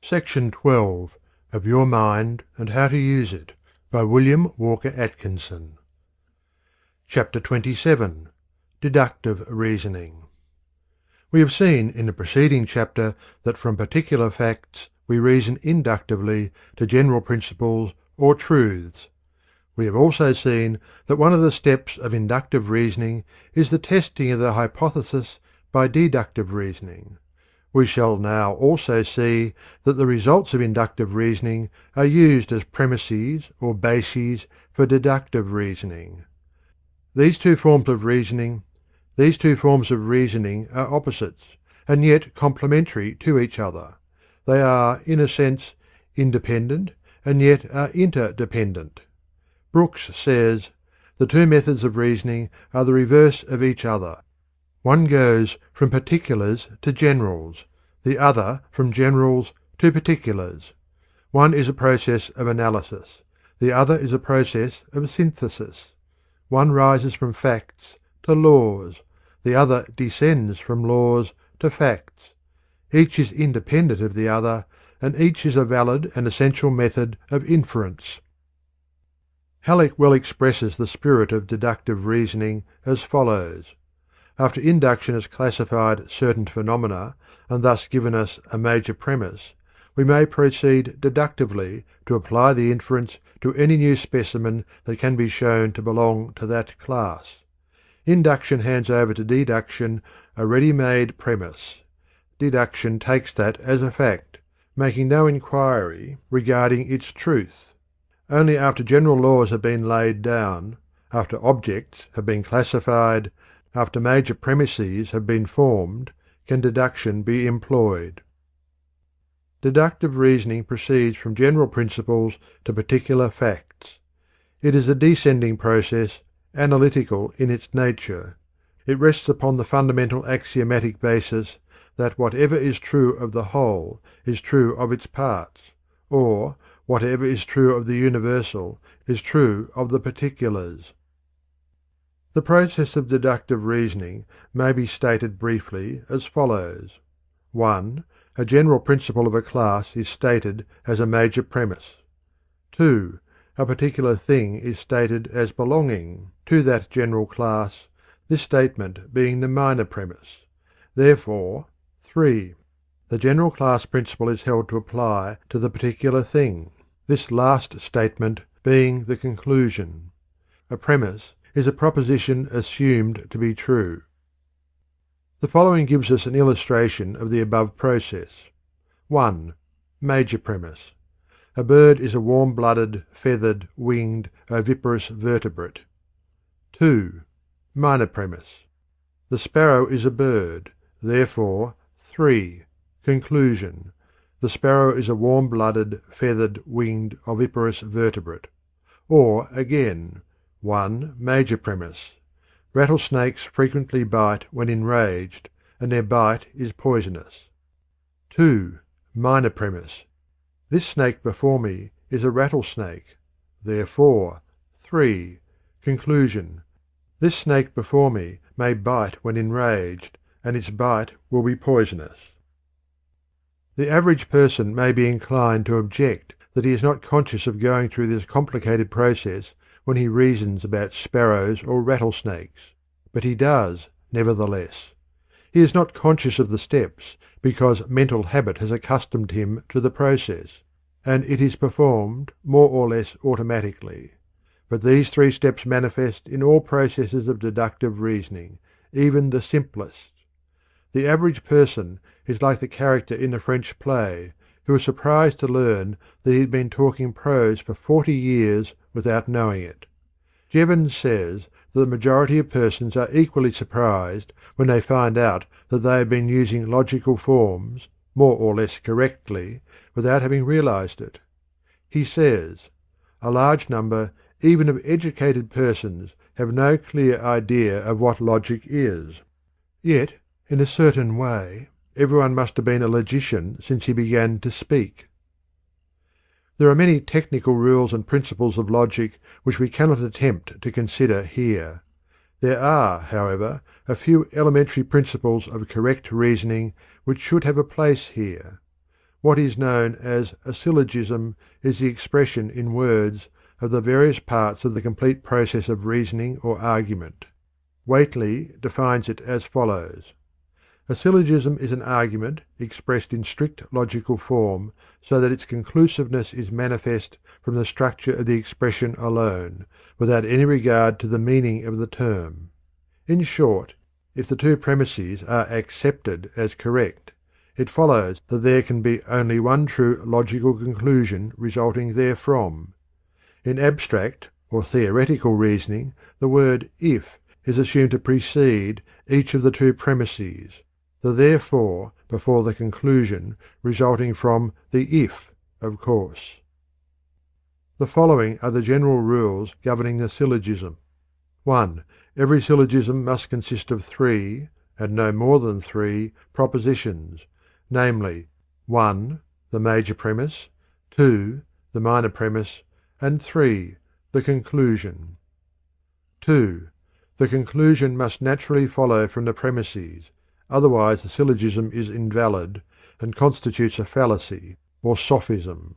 Section 12 of Your Mind and How to Use It by William Walker Atkinson. Chapter 27. Deductive Reasoning. We have seen in the preceding chapter that from particular facts we reason inductively to general principles or truths. We have also seen that one of the steps of inductive reasoning is the testing of the hypothesis by deductive reasoning. We shall now also see that the results of inductive reasoning are used as premises or bases for deductive reasoning. These two forms of reasoning are opposites, and yet complementary to each other. They are, in a sense, independent, and yet are interdependent. Brooks says, "The two methods of reasoning are the reverse of each other. One goes from particulars to generals, the other from generals to particulars. One is a process of analysis, the other is a process of synthesis. One rises from facts to laws, the other descends from laws to facts. Each is independent of the other, and each is a valid and essential method of inference." Halleck well expresses the spirit of deductive reasoning as follows. After induction has classified certain phenomena and thus given us a major premise, we may proceed deductively to apply the inference to any new specimen that can be shown to belong to that class. Induction hands over to deduction a ready-made premise. Deduction takes that as a fact, making no inquiry regarding its truth. Only after general laws have been laid down, after objects have been classified, after major premises have been formed, can deduction be employed. Deductive reasoning proceeds from general principles to particular facts. It is a descending process, analytical in its nature. It rests upon the fundamental axiomatic basis that whatever is true of the whole is true of its parts, or whatever is true of the universal is true of the particulars. The process of deductive reasoning may be stated briefly as follows. 1. A general principle of a class is stated as a major premise. 2. A particular thing is stated as belonging to that general class, this statement being the minor premise. Therefore, 3. The general class principle is held to apply to the particular thing, this last statement being the conclusion. A premise is a proposition assumed to be true. The following gives us an illustration of the above process. 1. Major premise. A bird is a warm-blooded, feathered, winged, oviparous vertebrate. 2. Minor premise. The sparrow is a bird, therefore 3. Conclusion. The sparrow is a warm-blooded, feathered, winged, oviparous vertebrate. Or again, 1. Major premise. Rattlesnakes frequently bite when enraged, and their bite is poisonous. 2. Minor premise. This snake before me is a rattlesnake. Therefore, 3. Conclusion. This snake before me may bite when enraged, and its bite will be poisonous. The average person may be inclined to object that he is not conscious of going through this complicated process when he reasons about sparrows or rattlesnakes, but he does, nevertheless. He is not conscious of the steps because mental habit has accustomed him to the process, and it is performed more or less automatically. But these 3 steps manifest in all processes of deductive reasoning, even the simplest. The average person is like the character in the French play, who was surprised to learn that he had been talking prose for 40 years without knowing it. Jevons says that the majority of persons are equally surprised when they find out that they have been using logical forms, more or less correctly, without having realized it. He says, "A large number even of educated persons have no clear idea of what logic is. Yet, in a certain way, everyone must have been a logician since he began to speak." There are many technical rules and principles of logic which we cannot attempt to consider here. There are, however, a few elementary principles of correct reasoning which should have a place here. What is known as a syllogism is the expression in words of the various parts of the complete process of reasoning or argument. Whately defines it as follows: a syllogism is an argument expressed in strict logical form so that its conclusiveness is manifest from the structure of the expression alone, without any regard to the meaning of the term. In short, if the two premises are accepted as correct, it follows that there can be only one true logical conclusion resulting therefrom. In abstract or theoretical reasoning, the word "if" is assumed to precede each of the two premises, the therefore before the conclusion resulting from the "if," of course. The following are the general rules governing the syllogism. 1. Every syllogism must consist of three, and no more than three, propositions, namely, 1. The major premise, 2. The minor premise, and 3. The conclusion. 2. The conclusion must naturally follow from the premises, otherwise the syllogism is invalid and constitutes a fallacy or sophism.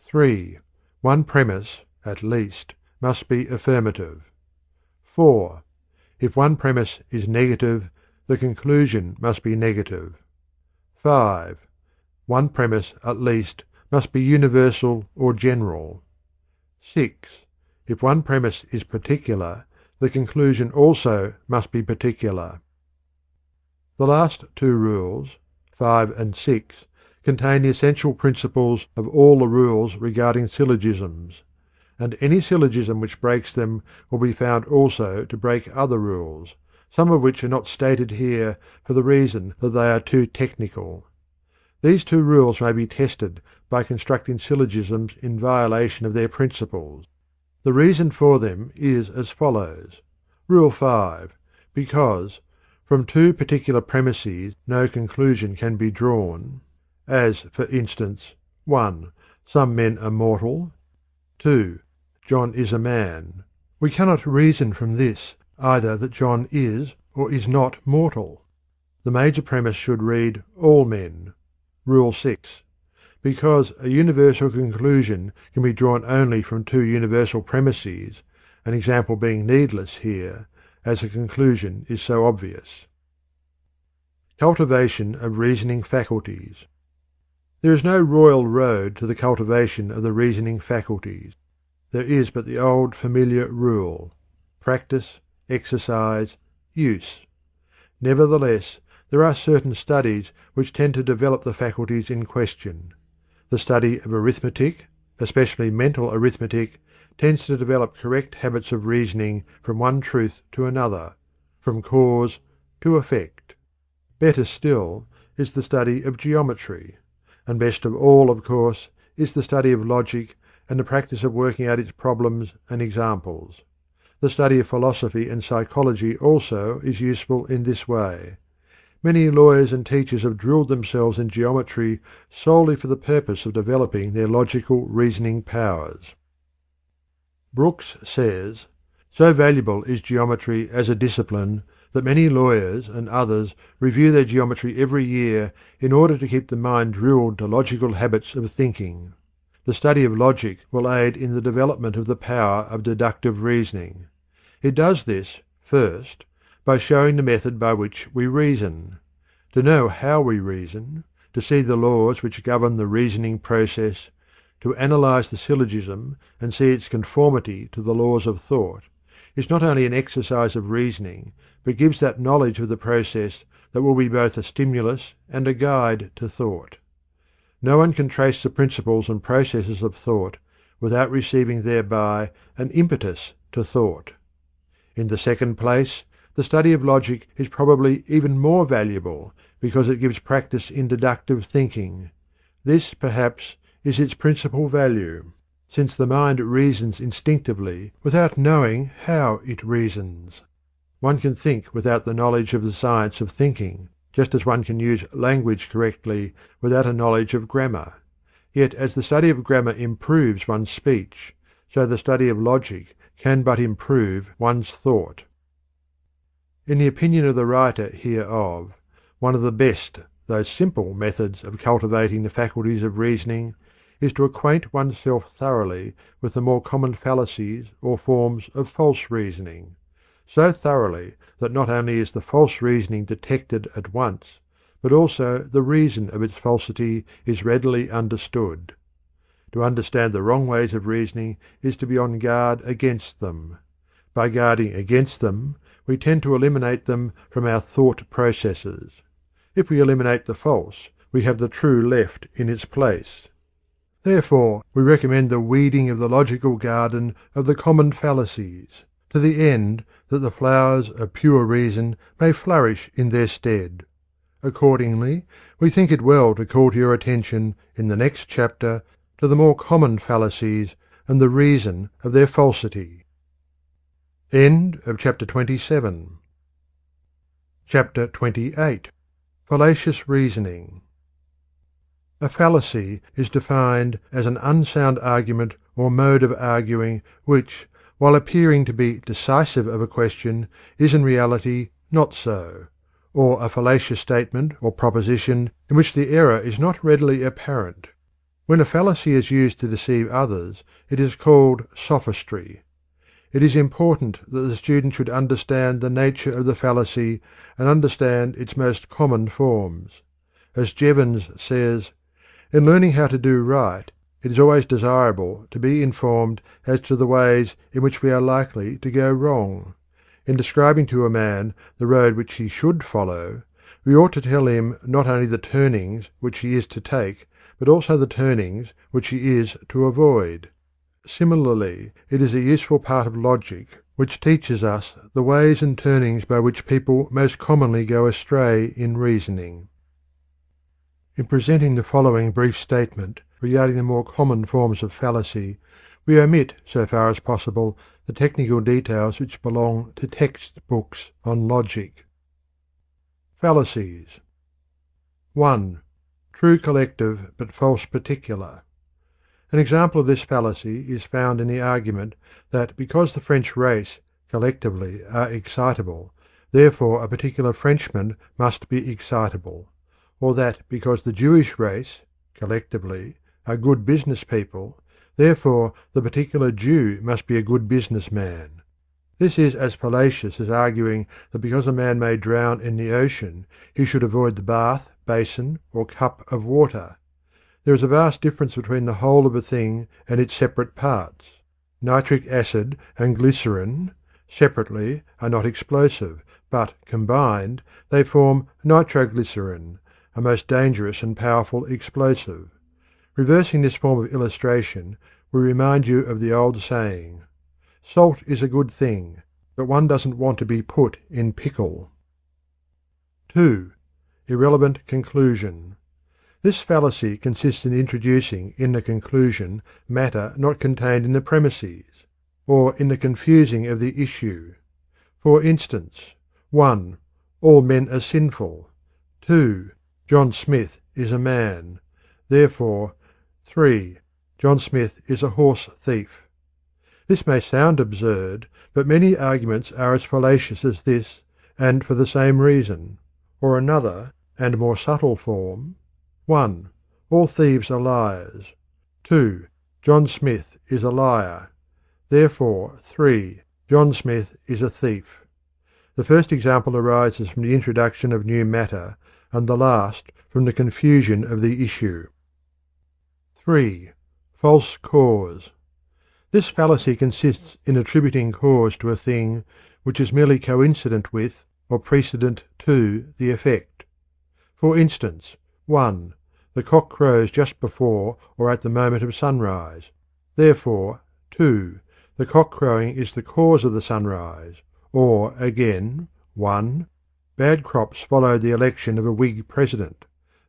3. One premise, at least, must be affirmative. 4. If one premise is negative, the conclusion must be negative. 5. One premise, at least, must be universal or general. 6. If one premise is particular, the conclusion also must be particular. The last two rules, 5 and 6, contain the essential principles of all the rules regarding syllogisms, and any syllogism which breaks them will be found also to break other rules, some of which are not stated here for the reason that they are too technical. These two rules may be tested by constructing syllogisms in violation of their principles. The reason for them is as follows. Rule 5. Because from two particular premises no conclusion can be drawn, as for instance, 1. Some men are mortal, 2. John is a man. We cannot reason from this either that John is or is not mortal. The major premise should read all men. Rule 6. Because a universal conclusion can be drawn only from two universal premises, an example being needless here, as the conclusion is so obvious. Cultivation of reasoning faculties. There is no royal road to the cultivation of the reasoning faculties. There is but the old familiar rule: practice, exercise, use. Nevertheless, there are certain studies which tend to develop the faculties in question. The study of arithmetic, especially mental arithmetic, tends to develop correct habits of reasoning from one truth to another, from cause to effect. Better still is the study of geometry, and best of all, of course, is the study of logic and the practice of working out its problems and examples. The study of philosophy and psychology also is useful in this way. Many lawyers and teachers have drilled themselves in geometry solely for the purpose of developing their logical reasoning powers. Brooks says, "So valuable is geometry as a discipline that many lawyers and others review their geometry every year in order to keep the mind drilled to logical habits of thinking. The study of logic will aid in the development of the power of deductive reasoning. It does this, first, by showing the method by which we reason. To know how we reason, to see the laws which govern the reasoning process, to analyze the syllogism and see its conformity to the laws of thought, is not only an exercise of reasoning, but gives that knowledge of the process that will be both a stimulus and a guide to thought. No one can trace the principles and processes of thought without receiving thereby an impetus to thought. In the second place, the study of logic is probably even more valuable because it gives practice in deductive thinking. This, perhaps, is its principal value, since the mind reasons instinctively without knowing how it reasons. One can think without the knowledge of the science of thinking, just as one can use language correctly without a knowledge of grammar. Yet as the study of grammar improves one's speech, so the study of logic can but improve one's thought. In the opinion of the writer hereof, one of the best those simple methods of cultivating the faculties of reasoning is to acquaint oneself thoroughly with the more common fallacies or forms of false reasoning, so thoroughly that not only is the false reasoning detected at once, but also the reason of its falsity is readily understood. To understand the wrong ways of reasoning is to be on guard against them. By guarding against them, we tend to eliminate them from our thought processes. If we eliminate the false, we have the true left in its place. Therefore, we recommend the weeding of the logical garden of the common fallacies, to the end that the flowers of pure reason may flourish in their stead. Accordingly, we think it well to call to your attention in the next chapter to the more common fallacies and the reason of their falsity. End of chapter 27. Chapter 28. Fallacious Reasoning. A fallacy is defined as an unsound argument or mode of arguing which, while appearing to be decisive of a question, is in reality not so, or a fallacious statement or proposition in which the error is not readily apparent. When a fallacy is used to deceive others, it is called sophistry. It is important that the student should understand the nature of the fallacy and understand its most common forms. As Jevons says, "In learning how to do right, it is always desirable to be informed as to the ways in which we are likely to go wrong. In describing to a man the road which he should follow, we ought to tell him not only the turnings which he is to take, but also the turnings which he is to avoid." Similarly, it is a useful part of logic which teaches us the ways and turnings by which people most commonly go astray in reasoning. In presenting the following brief statement regarding the more common forms of fallacy, we omit, so far as possible, the technical details which belong to text books on logic. Fallacies. 1. True collective but false particular. An example of this fallacy is found in the argument that because the French race collectively are excitable, therefore a particular Frenchman must be excitable, or that because the Jewish race collectively are good business people, therefore the particular Jew must be a good business man. This is as fallacious as arguing that because a man may drown in the ocean, he should avoid the bath, basin, or cup of water. There is a vast difference between the whole of a thing and its separate parts. Nitric acid and glycerin, separately, are not explosive, but combined they form nitroglycerin, a most dangerous and powerful explosive. Reversing this form of illustration, we remind you of the old saying, "Salt is a good thing, but one doesn't want to be put in pickle." 2. Irrelevant conclusion. This fallacy consists in introducing in the conclusion matter not contained in the premises, or in the confusing of the issue. For instance, 1. All men are sinful. 2. John Smith is a man. Therefore, 3. John Smith is a horse thief. This may sound absurd, but many arguments are as fallacious as this, and for the same reason. Or another and more subtle form: 1. All thieves are liars. 2. John Smith is a liar. Therefore, 3. John Smith is a thief. The first example arises from the introduction of new matter, and the last from the confusion of the issue. 3. False cause. This fallacy consists in attributing cause to a thing which is merely coincident with or precedent to the effect. For instance, 1. The cock crows just before or at the moment of sunrise. Therefore, 2. The cock crowing is the cause of the sunrise. Or again, 1. Bad crops followed the election of a Whig president.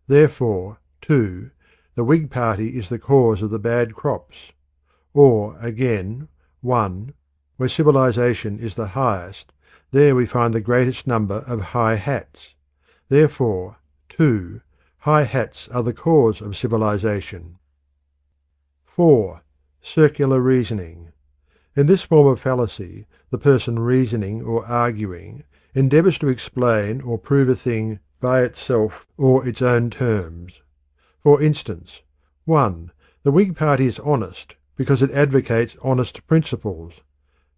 Therefore, 2. The Whig party is the cause of the bad crops. Or again, 1. Where civilization is the highest, there we find the greatest number of high hats. Therefore, 2. High hats are the cause of civilization. 4. Circular reasoning. In this form of fallacy, the person reasoning or arguing endeavours to explain or prove a thing by itself or its own terms. For instance, 1. The Whig Party is honest because it advocates honest principles.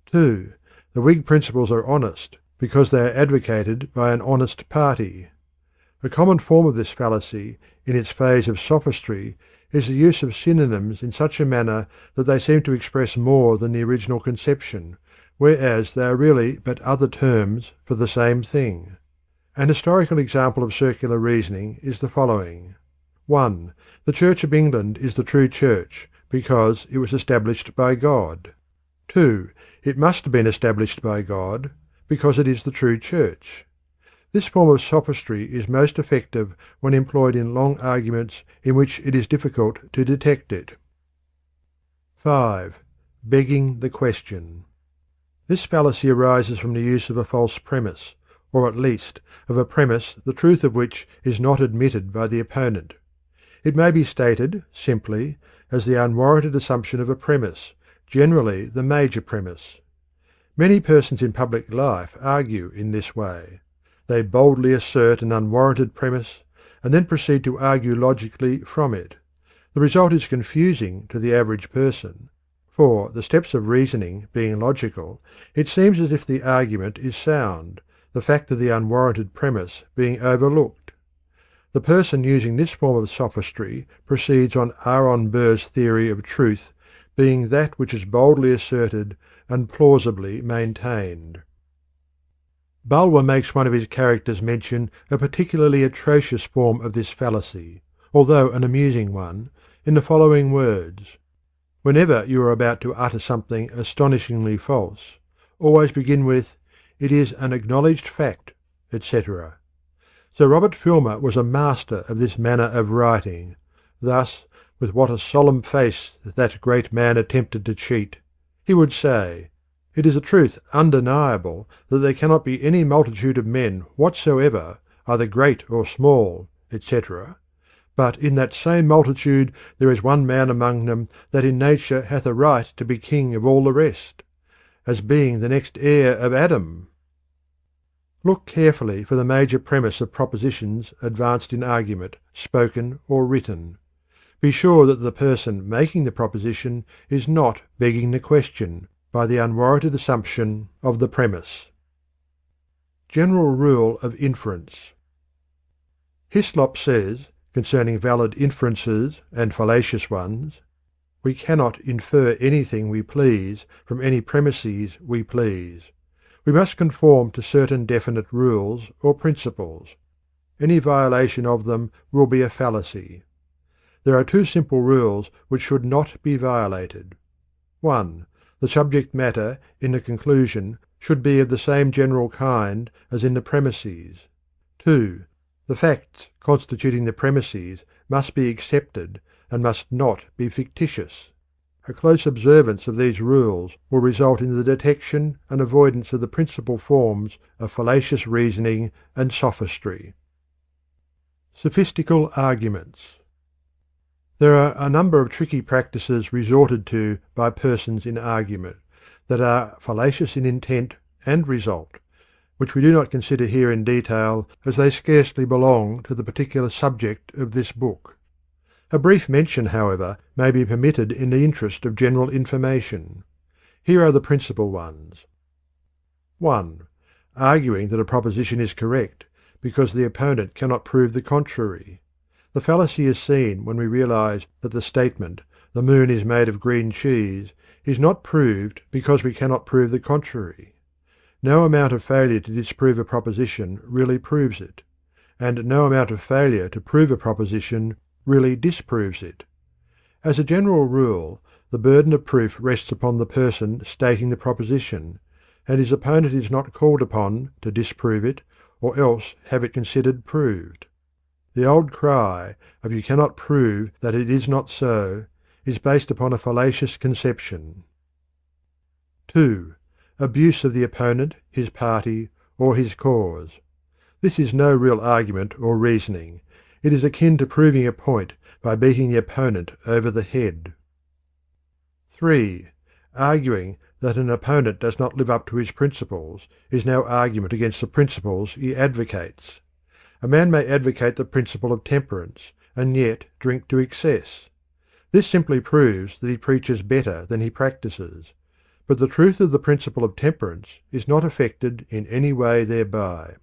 2. The Whig principles are honest because they are advocated by an honest party. A common form of this fallacy, in its phase of sophistry, is the use of synonyms in such a manner that they seem to express more than the original conception, whereas they are really but other terms for the same thing. An historical example of circular reasoning is the following. 1. The Church of England is the true church because it was established by God. 2. It must have been established by God because it is the true church. This form of sophistry is most effective when employed in long arguments in which it is difficult to detect it. 5. Begging the question. This fallacy arises from the use of a false premise, or at least of a premise the truth of which is not admitted by the opponent. It may be stated, simply, as the unwarranted assumption of a premise, generally the major premise. Many persons in public life argue in this way. They boldly assert an unwarranted premise, and then proceed to argue logically from it. The result is confusing to the average person, for, the steps of reasoning being logical, it seems as if the argument is sound, the fact of the unwarranted premise being overlooked. The person using this form of sophistry proceeds on Aaron Burr's theory of truth being that which is boldly asserted and plausibly maintained. Bulwer makes one of his characters mention a particularly atrocious form of this fallacy, although an amusing one, in the following words: "Whenever you are about to utter something astonishingly false, always begin with 'It is an acknowledged fact,' etc." Sir Robert Filmer was a master of this manner of writing. Thus, with what a solemn face that great man attempted to cheat! He would say, "It is a truth undeniable that there cannot be any multitude of men whatsoever, either great or small, etc. But in that same multitude there is one man among them that in nature hath a right to be king of all the rest, as being the next heir of Adam." Look carefully for the major premise of propositions advanced in argument, spoken or written. Be sure that the person making the proposition is not begging the question by the unwarranted assumption of the premise. General rule of inference. Hislop says, concerning valid inferences and fallacious ones, "We cannot infer anything we please from any premises we please. We must conform to certain definite rules or principles. Any violation of them will be a fallacy. There are two simple rules which should not be violated. 1. The subject matter in the conclusion should be of the same general kind as in the premises. 2. The facts constituting the premises must be accepted and must not be fictitious. A close observance of these rules will result in the detection and avoidance of the principal forms of fallacious reasoning and sophistry." Sophistical arguments. There are a number of tricky practices resorted to by persons in argument that are fallacious in intent and result, which we do not consider here in detail as they scarcely belong to the particular subject of this book. A brief mention, however, may be permitted in the interest of general information. Here are the principal ones. 1. Arguing that a proposition is correct because the opponent cannot prove the contrary. The fallacy is seen when we realize that the statement, "The moon is made of green cheese," is not proved because we cannot prove the contrary. No amount of failure to disprove a proposition really proves it, and no amount of failure to prove a proposition really disproves it. As a general rule, the burden of proof rests upon the person stating the proposition, and his opponent is not called upon to disprove it or else have it considered proved. The old cry of "you cannot prove that it is not so" is based upon a fallacious conception. 2. Abuse of the opponent, his party, or his cause. This is no real argument or reasoning. It is akin to proving a point by beating the opponent over the head. 3. Arguing that an opponent does not live up to his principles is no argument against the principles he advocates. A man may advocate the principle of temperance, and yet drink to excess. This simply proves that he preaches better than he practices. But the truth of the principle of temperance is not affected in any way thereby.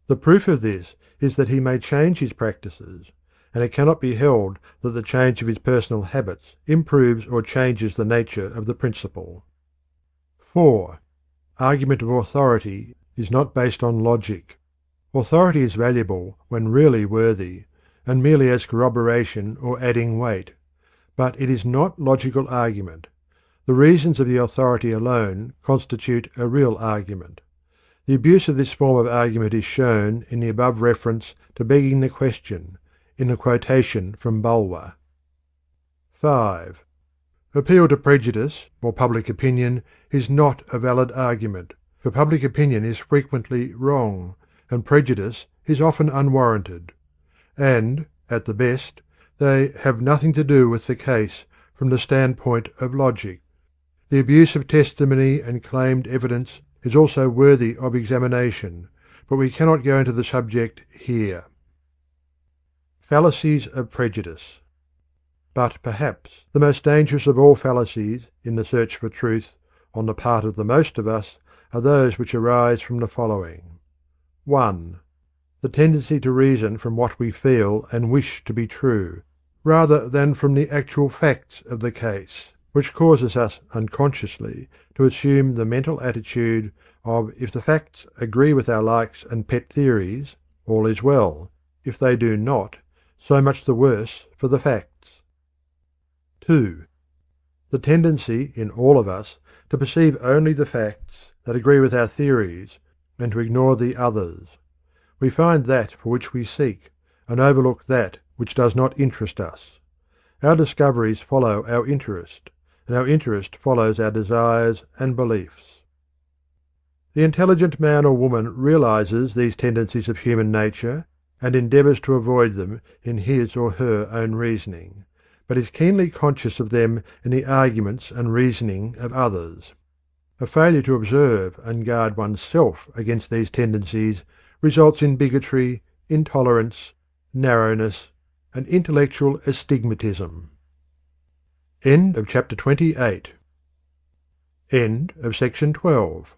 The proof of this is that he may change his practices, and it cannot be held that the change of his personal habits improves or changes the nature of the principle. 4. Argument of authority is not based on logic. Authority is valuable when really worthy, and merely as corroboration or adding weight. But it is not logical argument. The reasons of the authority alone constitute a real argument. The abuse of this form of argument is shown in the above reference to begging the question, in the quotation from Bulwer. 5. Appeal to prejudice or public opinion is not a valid argument, for public opinion is frequently wrong, and prejudice is often unwarranted. And, at the best, they have nothing to do with the case from the standpoint of logic. The abuse of testimony and claimed evidence is also worthy of examination, but we cannot go into the subject here. Fallacies of prejudice. But perhaps the most dangerous of all fallacies in the search for truth on the part of the most of us are those which arise from the following. 1. The tendency to reason from what we feel and wish to be true, rather than from the actual facts of the case, which causes us unconsciously to assume the mental attitude of if the facts agree with our likes and pet theories, all is well; if they do not, so much the worse for the facts. 2. The tendency in all of us to perceive only the facts that agree with our theories, and to ignore the others. We find that for which we seek, and overlook that which does not interest us. Our discoveries follow our interest, and our interest follows our desires and beliefs. The intelligent man or woman realizes these tendencies of human nature, and endeavours to avoid them in his or her own reasoning, but is keenly conscious of them in the arguments and reasoning of others. A failure to observe and guard oneself against these tendencies results in bigotry, intolerance, narrowness, and intellectual astigmatism. End of chapter 28. End of section 12.